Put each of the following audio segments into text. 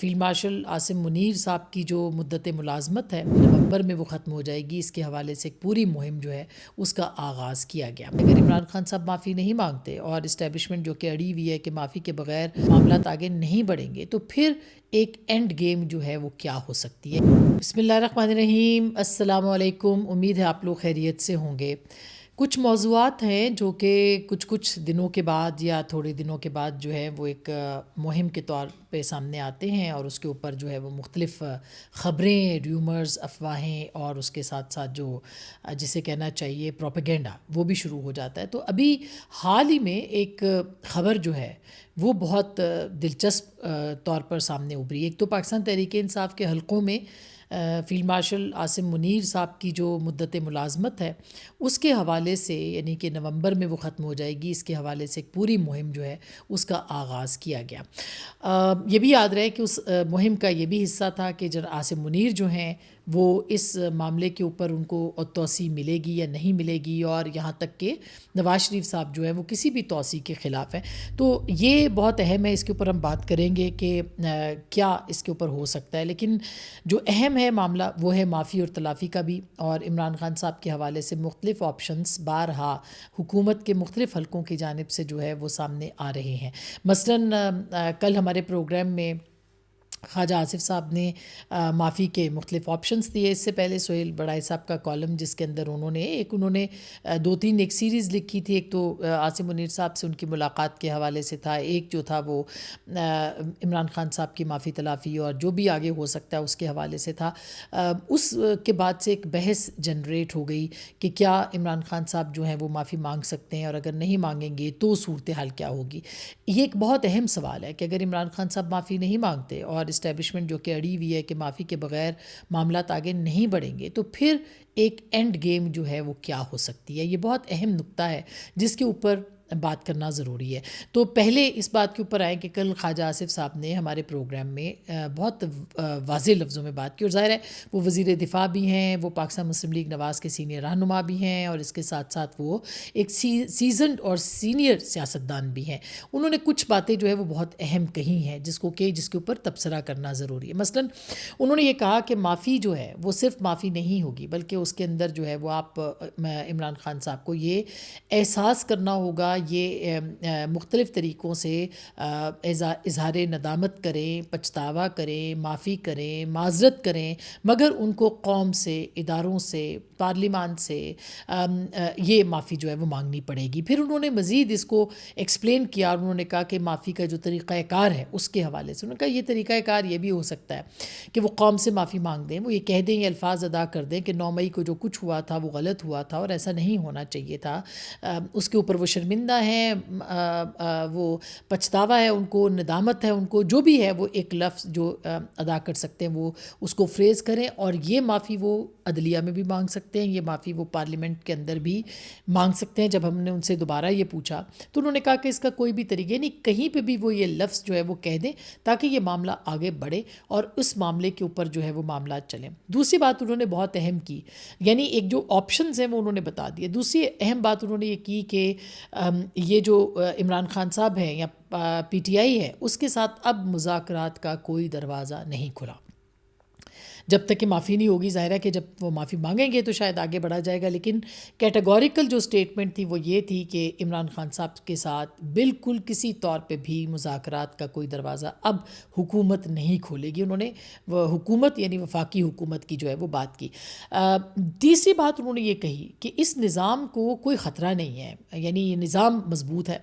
Field marshal Asim Munir صاحب کی جو مدت ملازمت ہے نومبر میں وہ ختم ہو جائے گی. اس کے حوالے سے ایک پوری مہم جو ہے اس کا آغاز کیا گیا. اگر عمران خان صاحب معافی نہیں مانگتے اور اسٹیبلشمنٹ جو کہ اڑی ہوئی ہے کہ معافی کے بغیر معاملات آگے نہیں بڑھیں گے تو پھر ایک اینڈ گیم جو ہے وہ کیا ہو سکتی ہے. بسم اللہ الرحمن الرحیم. السلام علیکم. امید ہے آپ لوگ خیریت سے ہوں گے. کچھ موضوعات ہیں جو کہ کچھ دنوں کے بعد یا تھوڑے دنوں کے بعد جو ہے وہ ایک مہم کے طور پہ سامنے آتے ہیں اور اس کے اوپر جو ہے وہ مختلف خبریں، ریومرز، افواہیں اور اس کے ساتھ ساتھ جو جسے کہنا چاہیے پروپیگنڈا وہ بھی شروع ہو جاتا ہے. تو ابھی حال ہی میں ایک خبر جو ہے وہ بہت دلچسپ طور پر سامنے ابھری. ایک تو پاکستان تحریک انصاف کے حلقوں میں فیلڈ مارشل عاصم منیر صاحب کی جو مدت ملازمت ہے اس کے حوالے سے، یعنی کہ نومبر میں وہ ختم ہو جائے گی، اس کے حوالے سے ایک پوری مہم جو ہے اس کا آغاز کیا گیا. یہ بھی یاد رہے کہ اس مہم کا یہ بھی حصہ تھا کہ جنرل عاصم منیر جو ہیں وہ اس معاملے کے اوپر ان کو توسیع ملے گی یا نہیں ملے گی، اور یہاں تک کہ نواز شریف صاحب جو ہے وہ کسی بھی توسیع کے خلاف ہیں. تو یہ بہت اہم ہے، اس کے اوپر ہم بات کریں گے کہ کیا اس کے اوپر ہو سکتا ہے. لیکن جو اہم ہے معاملہ وہ ہے معافی اور تلافی کا بھی، اور عمران خان صاحب کے حوالے سے مختلف آپشنز بارہا حکومت کے مختلف حلقوں کی جانب سے جو ہے وہ سامنے آ رہے ہیں. مثلاً کل ہمارے پروگرام میں خواجہ آصف صاحب نے معافی کے مختلف آپشنز دیے. اس سے پہلے سہیل بڑائی صاحب کا کالم جس کے اندر انہوں نے دو تین ایک سیریز لکھی تھی. ایک تو عاصم منیر صاحب سے ان کی ملاقات کے حوالے سے تھا، ایک جو تھا وہ عمران خان صاحب کی معافی تلافی اور جو بھی آگے ہو سکتا ہے اس کے حوالے سے تھا. اس کے بعد سے ایک بحث جنریٹ ہو گئی کہ کیا عمران خان صاحب جو ہیں وہ معافی مانگ سکتے ہیں، اور اگر نہیں مانگیں گے تو صورتحال کیا ہوگی. یہ ایک بہت اہم سوال ہے کہ اگر عمران خان صاحب معافی نہیں مانگتے اور اسٹیبلشمنٹ جو کہ اڑی ہوئی ہے کہ معافی کے بغیر معاملات آگے نہیں بڑھیں گے تو پھر ایک اینڈ گیم جو ہے وہ کیا ہو سکتی ہے. یہ بہت اہم نقطہ ہے جس کے اوپر بات کرنا ضروری ہے. تو پہلے اس بات کے اوپر آئیں کہ کل خواجہ آصف صاحب نے ہمارے پروگرام میں بہت واضح لفظوں میں بات کی، اور ظاہر ہے وہ وزیر دفاع بھی ہیں، وہ پاکستان مسلم لیگ نواز کے سینئر رہنما بھی ہیں، اور اس کے ساتھ ساتھ وہ ایک سیزنڈ اور سینئر سیاستدان بھی ہیں. انہوں نے کچھ باتیں جو ہے وہ بہت اہم کہی ہیں جس کے اوپر تبصرہ کرنا ضروری ہے. مثلاً انہوں نے یہ کہا کہ معافی جو ہے وہ صرف معافی نہیں ہوگی، بلکہ اس کے اندر جو ہے وہ آپ عمران خان صاحب کو یہ احساس کرنا ہوگا، یہ مختلف طریقوں سے اظہار ندامت کریں، پچھتاوا کریں، معافی کریں، معذرت کریں، مگر ان کو قوم سے، اداروں سے، پارلیمان سے یہ معافی جو ہے وہ مانگنی پڑے گی. پھر انہوں نے مزید اس کو ایکسپلین کیا، اور انہوں نے کہا کہ معافی کا جو طریقہ کار ہے اس کے حوالے سے انہوں نے کہا یہ طریقہ کار یہ بھی ہو سکتا ہے کہ وہ قوم سے معافی مانگ دیں، وہ یہ کہہ دیں، یہ الفاظ ادا کر دیں کہ 9 مئی کو جو کچھ ہوا تھا وہ غلط ہوا تھا اور ایسا نہیں ہونا چاہیے تھا. اس کے اوپر وہ شرمندہ ہیں، وہ پچھتاوا ہے ان کو، ندامت ہے ان کو، جو بھی ہے وہ ایک لفظ جو ادا کر سکتے ہیں وہ اس کو فریز کریں. اور یہ معافی وہ عدلیہ میں بھی مانگ سکتے ہیں، یہ معافی وہ پارلیمنٹ کے اندر بھی مانگ سکتے ہیں. جب ہم نے ان سے دوبارہ یہ پوچھا تو انہوں نے کہا کہ اس کا کوئی بھی طریقہ نہیں، کہیں پہ بھی وہ یہ لفظ جو ہے وہ کہہ دیں تاکہ یہ معاملہ آگے بڑھے اور اس معاملے کے اوپر جو ہے وہ معاملات چلیں. دوسری بات انہوں نے بہت اہم کی، یعنی ایک جو آپشنز ہیں وہ انہوں نے بتا دیے. دوسری اہم بات انہوں نے یہ کی کہ یہ جو عمران خان صاحب ہیں یا پی ٹی آئی ہے اس کے ساتھ اب مذاکرات کا کوئی دروازہ نہیں کھلا جب تک کہ معافی نہیں ہوگی. ظاہر ہے کہ جب وہ معافی مانگیں گے تو شاید آگے بڑھا جائے گا، لیکن کیٹیگوریکل جو سٹیٹمنٹ تھی وہ یہ تھی کہ عمران خان صاحب کے ساتھ بالکل کسی طور پہ بھی مذاکرات کا کوئی دروازہ اب حکومت نہیں کھولے گی. انہوں نے وہ حکومت یعنی وفاقی حکومت کی جو ہے وہ بات کی. تیسری بات انہوں نے یہ کہی کہ اس نظام کو کوئی خطرہ نہیں ہے، یعنی یہ نظام مضبوط ہے،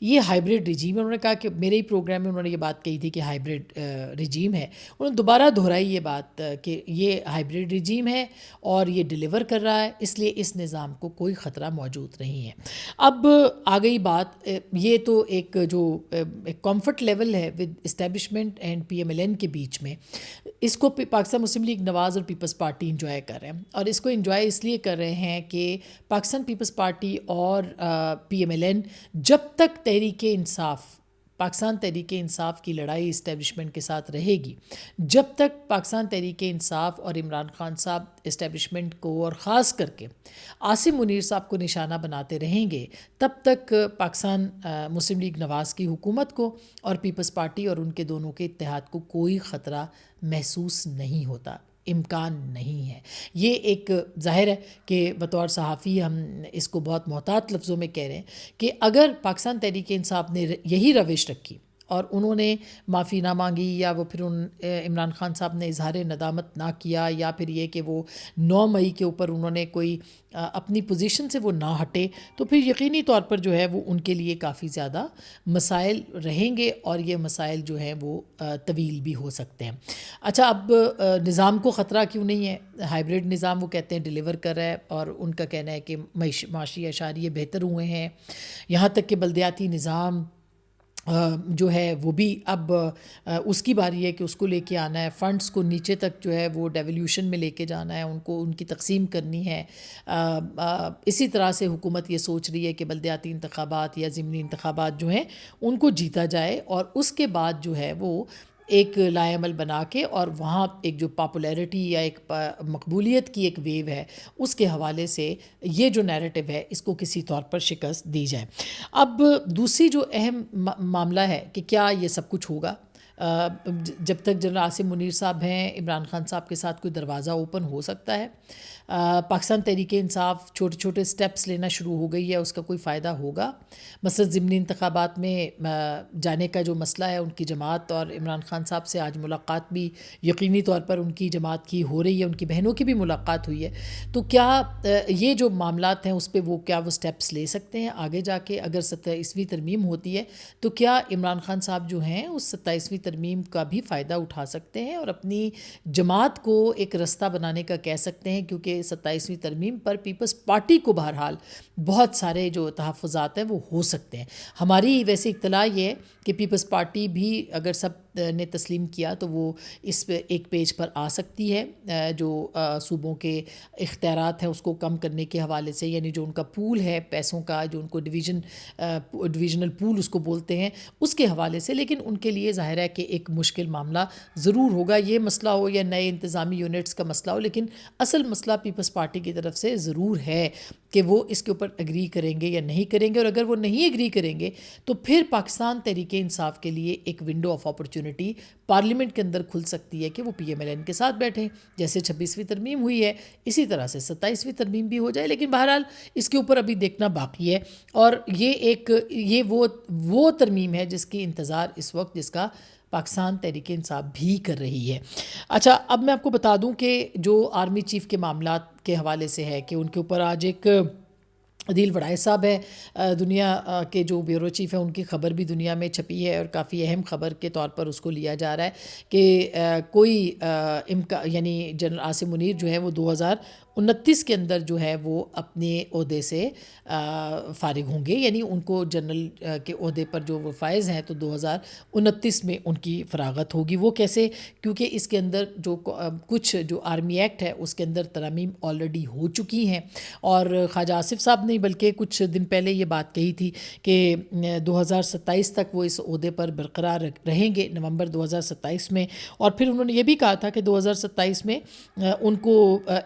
یہ ہائیبریڈ رجیم ہے. انہوں نے کہا کہ میرے ہی پروگرام میں انہوں نے یہ بات کہی تھی کہ ہائیبریڈ رجیم ہے. انہوں نے دوبارہ دہرائی یہ بات کہ یہ ہائیبریڈ رجیم ہے اور یہ ڈیلیور کر رہا ہے، اس لیے اس نظام کو کوئی خطرہ موجود نہیں ہے. اب آ گئی بات، یہ تو ایک جو ایک کمفرٹ لیول ہے with establishment and P M L N کے بیچ میں، اس کو پاکستان مسلم لیگ نواز اور پیپلز پارٹی انجوائے کر رہے ہیں. اور اس کو انجوائے اس لیے کر رہے ہیں کہ پاکستان پیپلز پارٹی اور پی ایم ایل این جب تک تحریک انصاف پاکستان تحریک انصاف کی لڑائی اسٹیبلشمنٹ کے ساتھ رہے گی، جب تک پاکستان تحریک انصاف اور عمران خان صاحب اسٹیبلشمنٹ کو اور خاص کر کے عاصم منیر صاحب کو نشانہ بناتے رہیں گے، تب تک پاکستان مسلم لیگ نواز کی حکومت کو اور پیپلز پارٹی اور ان کے دونوں کے اتحاد کو کوئی خطرہ محسوس نہیں ہوتا، امکان نہیں ہے۔ یہ ایک ظاہر ہے کہ بطور صحافی ہم اس کو بہت محتاط لفظوں میں کہہ رہے ہیں کہ اگر پاکستان تحریک انصاف نے یہی روش رکھی اور انہوں نے معافی نہ مانگی، یا وہ پھر عمران خان صاحب نے اظہار ندامت نہ کیا، یا پھر یہ کہ وہ 9 مئی کے اوپر انہوں نے کوئی اپنی پوزیشن سے وہ نہ ہٹے، تو پھر یقینی طور پر جو ہے وہ ان کے لیے کافی زیادہ مسائل رہیں گے، اور یہ مسائل جو ہیں وہ طویل بھی ہو سکتے ہیں۔ اچھا، اب نظام کو خطرہ کیوں نہیں ہے؟ ہائیبریڈ نظام وہ کہتے ہیں ڈیلیور کر رہا ہے، اور ان کا کہنا ہے کہ معاشی اشاریے بہتر ہوئے ہیں، یہاں تک کہ بلدیاتی نظام جو ہے وہ بھی اب اس کی باری ہے کہ اس کو لے کے آنا ہے، فنڈز کو نیچے تک جو ہے وہ ڈیولیوشن میں لے کے جانا ہے، ان کو ان کی تقسیم کرنی ہے۔ اسی طرح سے حکومت یہ سوچ رہی ہے کہ بلدیاتی انتخابات یا ضمنی انتخابات جو ہیں ان کو جیتا جائے، اور اس کے بعد جو ہے وہ ایک لائے عمل بنا کے، اور وہاں ایک جو پاپولیرٹی یا ایک مقبولیت کی ایک ویو ہے، اس کے حوالے سے یہ جو نیریٹو ہے اس کو کسی طور پر شکست دی جائے۔ اب دوسری جو اہم معاملہ ہے کہ کیا یہ سب کچھ ہوگا؟ جب تک جنرل عاصم منیر صاحب ہیں، عمران خان صاحب کے ساتھ کوئی دروازہ اوپن ہو سکتا ہے۔ پاکستان تحریک انصاف چھوٹے چھوٹے سٹیپس لینا شروع ہو گئی ہے، اس کا کوئی فائدہ ہوگا؟ مثلا ضمنی انتخابات میں جانے کا جو مسئلہ ہے، ان کی جماعت اور عمران خان صاحب سے آج ملاقات بھی یقینی طور پر ان کی جماعت کی ہو رہی ہے، ان کی بہنوں کی بھی ملاقات ہوئی ہے، تو کیا یہ جو معاملات ہیں اس پہ وہ کیا وہ سٹیپس لے سکتے ہیں آگے جا کے؟ اگر 27ویں ترمیم ہوتی ہے تو کیا عمران خان صاحب جو ہیں اس 27ویں ترمیم کا بھی فائدہ اٹھا سکتے ہیں اور اپنی جماعت کو ایک رستہ بنانے کا کہہ سکتے ہیں؟ کیونکہ 27ویں ترمیم پر پیپلز پارٹی کو بہرحال بہت سارے جو تحفظات ہیں وہ ہو سکتے ہیں۔ ہماری ویسے اطلاع یہ ہے کہ پیپلز پارٹی بھی اگر سب نے تسلیم کیا تو وہ اس پہ ایک پیج پر آ سکتی ہے، جو صوبوں کے اختیارات ہیں اس کو کم کرنے کے حوالے سے، یعنی جو ان کا پول ہے پیسوں کا، جو ان کو ڈویژنل پول اس کو بولتے ہیں، اس کے حوالے سے۔ لیکن ان کے لیے ظاہر ہے کہ ایک مشکل معاملہ ضرور ہوگا، یہ مسئلہ ہو یا نئے انتظامی یونٹس کا مسئلہ ہو، لیکن اصل مسئلہ پیپلز پارٹی کی طرف سے ضرور ہے کہ وہ اس کے اوپر اگری کریں گے یا نہیں کریں گے، اور اگر وہ نہیں اگری کریں گے تو پھر پاکستان تحریک انصاف کے لیے ایک ونڈو آف اپرچونٹی پارلیمنٹ کے اندر کھل سکتی ہے کہ وہ پی ایم ایل این کے ساتھ بیٹھیں، جیسے 26ویں ترمیم ہوئی ہے اسی طرح سے 27ویں ترمیم بھی ہو جائے۔ لیکن بہرحال اس کے اوپر ابھی دیکھنا باقی ہے، اور یہ وہ ترمیم ہے جس کی انتظار اس وقت جس کا پاکستان تحریک انصاف بھی کر رہی ہے۔ اچھا، اب میں آپ کو بتا دوں کہ جو آرمی چیف کے معاملات کے حوالے سے ہے کہ ان کے اوپر آج ایک عدیل وڑائے صاحب ہے، دنیا کے جو بیورو چیف ہیں، ان کی خبر بھی دنیا میں چھپی ہے، اور کافی اہم خبر کے طور پر اس کو لیا جا رہا ہے کہ کوئی یعنی جنرل عاصم منیر جو ہے وہ 2029 کے اندر جو ہے وہ اپنے عہدے سے فارغ ہوں گے، یعنی ان کو جنرل کے عہدے پر جو وہ فائز ہیں تو 2029 میں ان کی فراغت ہوگی۔ وہ کیسے؟ کیونکہ اس کے اندر جو کچھ جو آرمی ایکٹ ہے اس کے اندر ترامیم آلریڈی ہو چکی ہیں، اور خواجہ آصف صاحب نے بلکہ کچھ دن پہلے یہ بات کہی تھی کہ 2027 تک وہ اس عہدے پر برقرار رہیں گے، نومبر 2027 میں، اور پھر انہوں نے یہ بھی کہا تھا کہ 2027 میں ان کو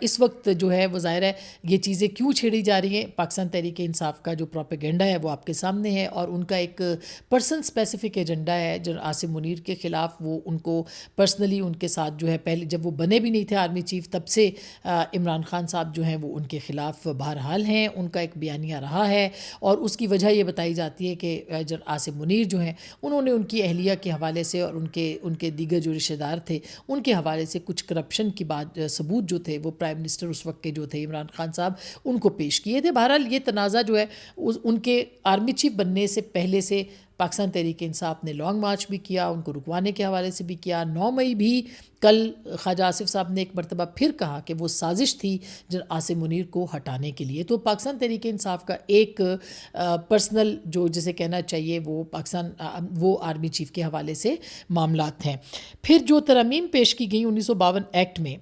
اس وقت جو ہے وہ ظاہر ہے یہ چیزیں کیوں چھیڑی جا رہی ہیں، پاکستان تحریک انصاف کا جو پروپیگنڈا ہے وہ آپ کے سامنے ہے، اور ان کا ایک پرسن اسپیسیفک ایجنڈا ہے جنرل عاصم منیر کے خلاف۔ وہ ان کو پرسنلی ان کے ساتھ جو ہے پہلے جب وہ بنے بھی نہیں تھے آرمی چیف تب سے عمران خان صاحب جو ہیں وہ ان کے خلاف بہرحال ہیں، ان کا ایک بیانیہ رہا ہے، اور اس کی وجہ یہ بتائی جاتی ہے کہ جنرل عاصم منیر جو ہیں انہوں نے ان کی اہلیہ کے حوالے سے اور ان کے دیگر جو رشتہ دار تھے ان کے حوالے سے کچھ کرپشن کی ثبوت جو تھے وہ پرائم منسٹر اس وقت کے جو تھے عمران خان صاحب ان کو پیش کیے تھے۔ بہرحال یہ تنازع جو ہے ان کے آرمی چیف بننے سے پہلے سے پاکستان تحریک انصاف نے لانگ مارچ بھی کیا، ان کو رکوانے کے حوالے سے بھی کیا۔ 9 مئی بھی کل خواجہ آصف صاحب نے ایک مرتبہ پھر کہا کہ وہ سازش تھی جنرل عاصم منیر کو ہٹانے کے لیے۔ تو پاکستان تحریک انصاف کا ایک پرسنل جو جسے کہنا چاہیے وہ آرمی چیف کے حوالے سے معاملات ہیں۔ پھر جو ترامیم پیش کی گئی 1952 ایکٹ میں،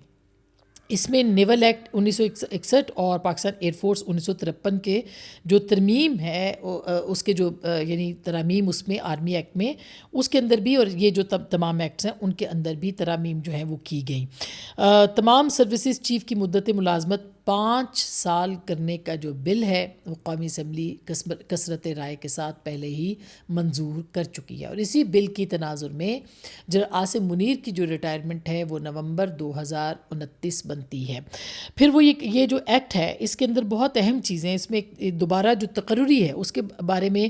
اس میں نیول ایکٹ 1961 اور پاکستان ایئر فورس 1953 کے جو ترمیم ہے اس کے جو یعنی ترامیم اس میں آرمی ایکٹ میں اس کے اندر بھی، اور یہ جو تمام ایکٹس ہیں ان کے اندر بھی ترامیم جو ہیں وہ کی گئیں. تمام سروسز چیف کی مدت ملازمت 5 سال کرنے کا جو بل ہے وہ قومی اسمبلی کثرت رائے کے ساتھ پہلے ہی منظور کر چکی ہے، اور اسی بل کی تناظر میں جنرل عاصم منیر کی جو ریٹائرمنٹ ہے وہ نومبر 2029 بنتی ہے. پھر وہ یہ جو ایکٹ ہے اس کے اندر بہت اہم چیزیں، اس میں دوبارہ جو تقرری ہے اس کے بارے میں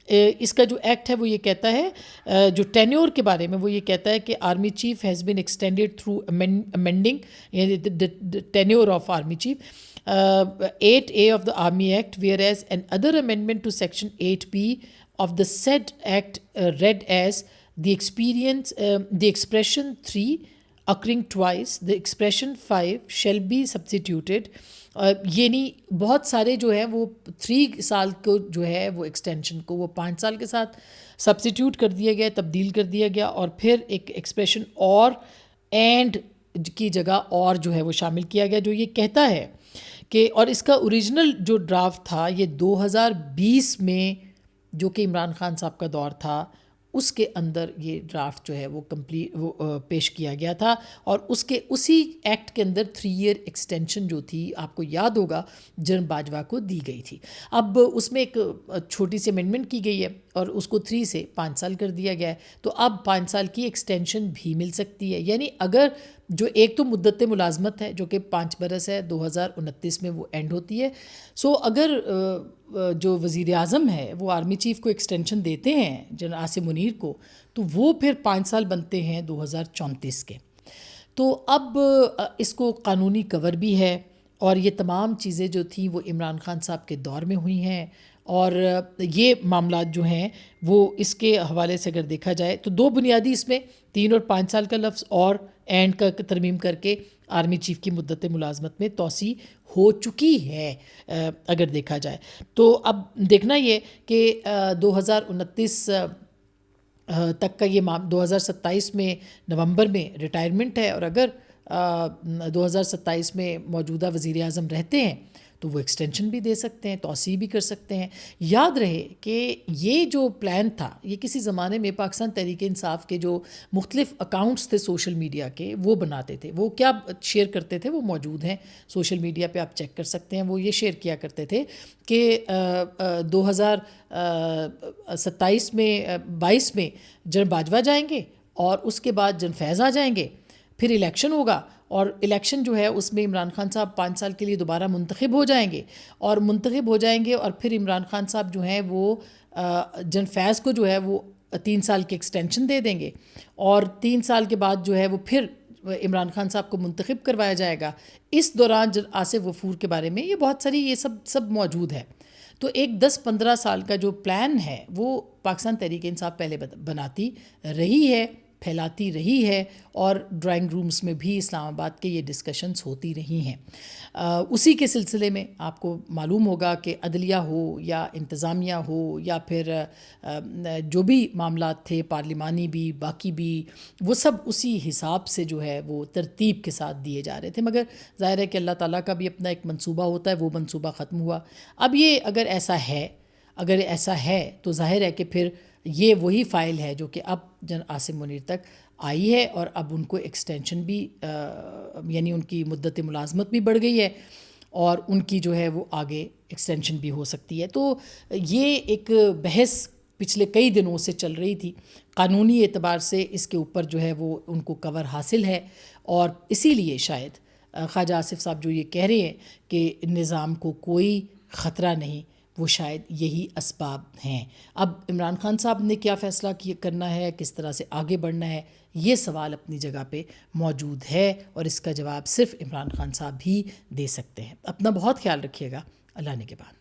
اس کا جو ایکٹ ہے وہ یہ کہتا ہے، جو ٹینیور کے بارے میں وہ یہ کہتا ہے کہ army chief has been extended through amending, یعنی tenure of army chief 8A of the army act, whereas another amendment to section 8B of the said act read as the expression 3 occurring twice, the expression 5 shall be substituted. یعنی بہت سارے جو ہیں وہ 3 سال کو جو ہے وہ ایکسٹینشن کو وہ 5 سال کے ساتھ سبسٹیوٹ کر دیا گیا، تبدیل کر دیا گیا، اور پھر ایک ایکسپریشن اور اینڈ کی جگہ اور جو ہے وہ شامل کیا گیا، جو یہ کہتا ہے کہ، اور اس کا اوریجنل جو ڈرافٹ تھا یہ 2020 میں جو کہ عمران خان صاحب کا دور تھا اس کے اندر یہ ڈرافٹ جو ہے وہ پیش کیا گیا تھا، اور اسی ایکٹ کے اندر 3 ایئر ایکسٹینشن جو تھی آپ کو یاد ہوگا جنرل باجوہ کو دی گئی تھی. اب اس میں ایک چھوٹی سی امینڈمنٹ کی گئی ہے اور اس کو 3 سے 5 سال کر دیا گیا ہے، تو اب 5 سال کی ایکسٹینشن بھی مل سکتی ہے. یعنی اگر جو ایک تو مدت ملازمت ہے جو کہ 5 برس ہے، 2029 میں وہ اینڈ ہوتی ہے، اگر جو وزیر اعظم ہے وہ آرمی چیف کو ایکسٹینشن دیتے ہیں جنرل عاصم منیر کو، تو وہ پھر 5 سال بنتے ہیں 2034 کے. تو اب اس کو قانونی کور بھی ہے، اور یہ تمام چیزیں جو تھیں وہ عمران خان صاحب کے دور میں ہوئی ہیں، اور یہ معاملات جو ہیں وہ اس کے حوالے سے اگر دیکھا جائے تو 2 بنیادی اس میں 3 اور 5 سال کا لفظ اور اینڈ کا ترمیم کر کے آرمی چیف کی مدت ملازمت میں توسیع ہو چکی ہے اگر دیکھا جائے. تو اب دیکھنا یہ کہ 2029 تک کا یہ 2027 میں نومبر میں ریٹائرمنٹ ہے، اور اگر 2027 میں موجودہ وزیر اعظم رہتے ہیں تو وہ ایکسٹینشن بھی دے سکتے ہیں، توسیع بھی کر سکتے ہیں. یاد رہے کہ یہ جو پلان تھا یہ کسی زمانے میں پاکستان تحریک انصاف کے جو مختلف اکاؤنٹس تھے سوشل میڈیا کے وہ بناتے تھے، وہ کیا شیئر کرتے تھے وہ موجود ہیں سوشل میڈیا پہ، آپ چیک کر سکتے ہیں. وہ یہ شیئر کیا کرتے تھے کہ 2027 میں 22 میں جنرل باجوہ جائیں گے، اور اس کے بعد جنرل فیض آ جائیں گے، پھر الیکشن ہوگا، اور الیکشن جو ہے اس میں عمران خان صاحب 5 سال کے لیے دوبارہ منتخب ہو جائیں گے، اور پھر عمران خان صاحب جو ہیں وہ جنرل فیض کو جو ہے وہ 3 سال کی ایکسٹینشن دے دیں گے، اور 3 سال کے بعد جو ہے وہ پھر عمران خان صاحب کو منتخب کروایا جائے گا. اس دوران آصف غفور کے بارے میں یہ بہت ساری یہ سب موجود ہے. تو ایک 10-15 سال کا جو پلان ہے وہ پاکستان تحریک انصاف پہلے بناتی رہی ہے، پھیلاتی رہی ہے، اور ڈرائنگ رومز میں بھی اسلام آباد کے یہ ڈسکشنز ہوتی رہی ہیں. اسی کے سلسلے میں آپ کو معلوم ہوگا کہ عدلیہ ہو یا انتظامیہ ہو یا پھر جو بھی معاملات تھے پارلیمانی بھی باقی بھی، وہ سب اسی حساب سے جو ہے وہ ترتیب کے ساتھ دیے جا رہے تھے. مگر ظاہر ہے کہ اللہ تعالیٰ کا بھی اپنا ایک منصوبہ ہوتا ہے، وہ منصوبہ ختم ہوا. اب یہ اگر ایسا ہے تو ظاہر ہے کہ پھر یہ وہی فائل ہے جو کہ اب جنرل عاصم منیر تک آئی ہے، اور اب ان کو ایکسٹینشن بھی یعنی ان کی مدت ملازمت بھی بڑھ گئی ہے، اور ان کی جو ہے وہ آگے ایکسٹینشن بھی ہو سکتی ہے. تو یہ ایک بحث پچھلے کئی دنوں سے چل رہی تھی. قانونی اعتبار سے اس کے اوپر جو ہے وہ ان کو کور حاصل ہے، اور اسی لیے شاید خواجہ آصف صاحب جو یہ کہہ رہے ہیں کہ نظام کو کوئی خطرہ نہیں، وہ شاید یہی اسباب ہیں. اب عمران خان صاحب نے کیا فیصلہ کرنا ہے، کس طرح سے آگے بڑھنا ہے، یہ سوال اپنی جگہ پہ موجود ہے، اور اس کا جواب صرف عمران خان صاحب ہی دے سکتے ہیں. اپنا بہت خیال رکھیے گا. اللہ نگہبان.